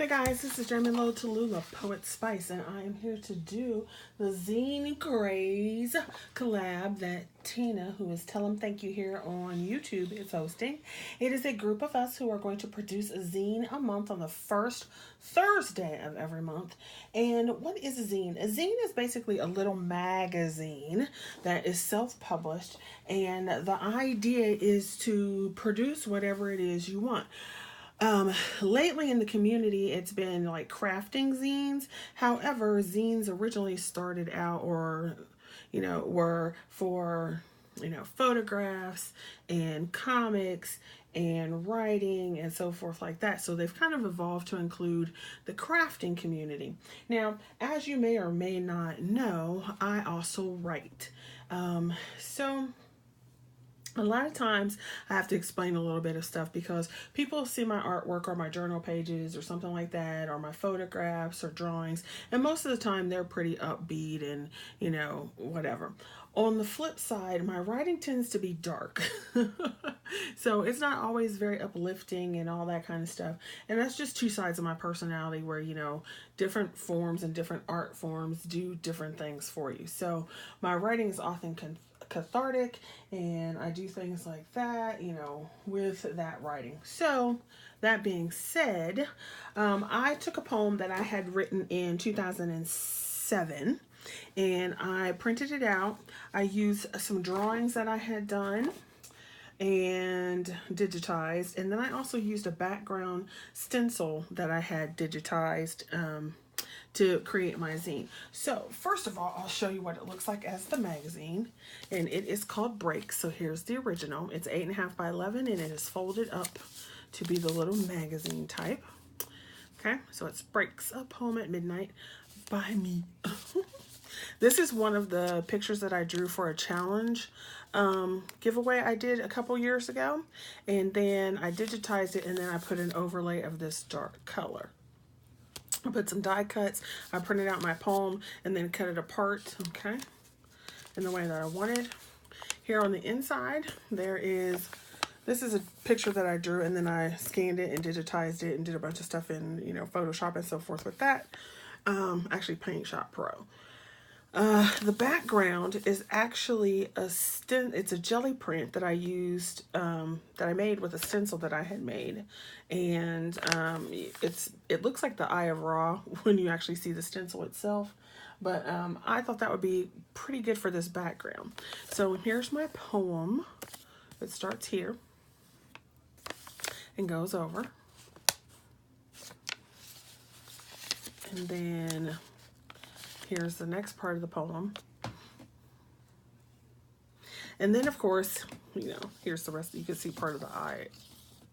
Hey guys, this is German Lo Tallulah, Poet Spice, and I am here to do the Zine Craze collab that Tina, who is Tell 'em Thank You here on YouTube, is hosting. It is a group of us who are going to produce a zine a month on the first Thursday of every month. And what is a zine? A zine is basically a little magazine that is self-published, and the idea is to produce whatever it is you want. Lately in the community, it's been like crafting zines. However, zines originally started out, or, were for, photographs and comics and writing and so forth like that. So they've kind of evolved to include the crafting community. Now, as you may or may not know, I also write. So a lot of times I have to explain a little bit of stuff because people see my artwork or my journal pages or something like that, or my photographs or drawings, and most of the time they're pretty upbeat and, whatever. On the flip side, my writing tends to be dark. So it's not always very uplifting and all that kind of stuff. And that's just two sides of my personality where, different forms and different art forms do different things for you. So my writing is often cathartic, and I do things like that, with that writing. So that being said, I took a poem that I had written in 2007 and I printed it out. I used some drawings that I had done and digitized, and then I also used a background stencil that I had digitized to create my zine. So first of all, I'll show you what it looks like as the magazine, and it is called Breaks. So here's the original. It's 8.5 by 11, and it is folded up to be the little magazine type. Okay, so it's Breaks, a poem at midnight by me. This is one of the pictures that I drew for a challenge giveaway I did a couple years ago, and then I digitized it, and then I put an overlay of this dark color. I put some die cuts, I printed out my poem, and then cut it apart, okay, in the way that I wanted. Here on the inside, this is a picture that I drew, and then I scanned it and digitized it and did a bunch of stuff in, Photoshop and so forth with that. Actually, Paint Shop Pro. The background is actually it's a jelly print that I used, that I made with a stencil that I had made. And it looks like the Eye of Ra when you actually see the stencil itself. But I thought that would be pretty good for this background. So here's my poem. It starts here and goes over. And then here's the next part of the poem. And then, of course, here's the rest. You can see part of the eye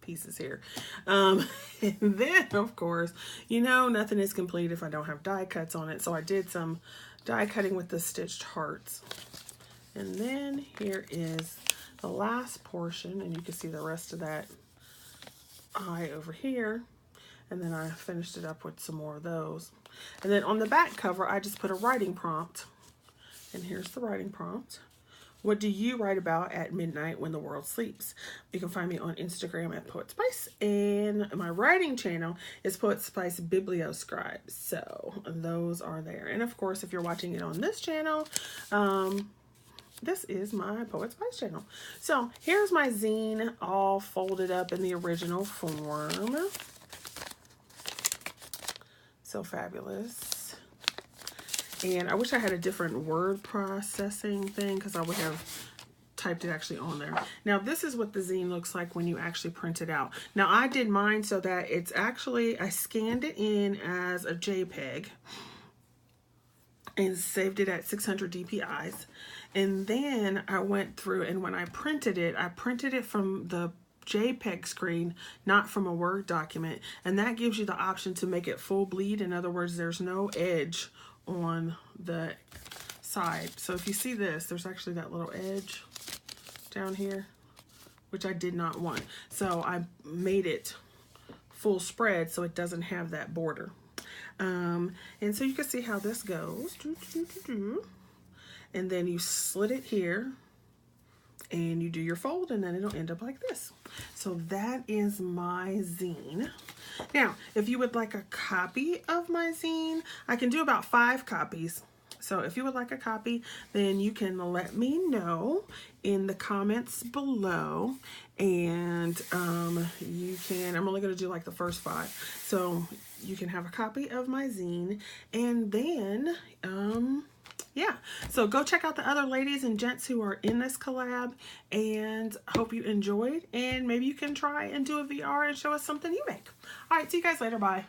pieces here. And then, of course, nothing is complete if I don't have die cuts on it. So I did some die cutting with the stitched hearts. And then here is the last portion, and you can see the rest of that eye over here. And then I finished it up with some more of those. And then on the back cover, I just put a writing prompt. And here's the writing prompt. What do you write about at midnight when the world sleeps? You can find me on Instagram at Poet Spice. And my writing channel is Poet Spice Biblioscribe. So those are there. And of course, if you're watching it on this channel, this is my Poet Spice channel. So here's my zine all folded up in the original form. So fabulous. And I wish I had a different word processing thing, because I would have typed it actually on there. Now this is what the zine looks like when you actually print it out. Now I did mine so that it's actually, I scanned it in as a JPEG and saved it at 600 DPIs. And then I went through, and when I printed it from the JPEG screen, not from a Word document, and that gives you the option to make it full bleed. In other words, there's no edge on the side. So if you see this, there's actually that little edge down here, which I did not want. So I made it full spread so it doesn't have that border. And so you can see how this goes. And then you slit it here, and you do your fold, and then it'll end up like this. So that is my zine. Now, if you would like a copy of my zine, I can do about 5 copies. So if you would like a copy, then you can let me know in the comments below, and you can, I'm only going to do like the first 5. So you can have a copy of my zine, and then, yeah, so go check out the other ladies and gents who are in this collab, and hope you enjoyed, and maybe you can try and do a VR and show us something you make. All right, see you guys later. Bye.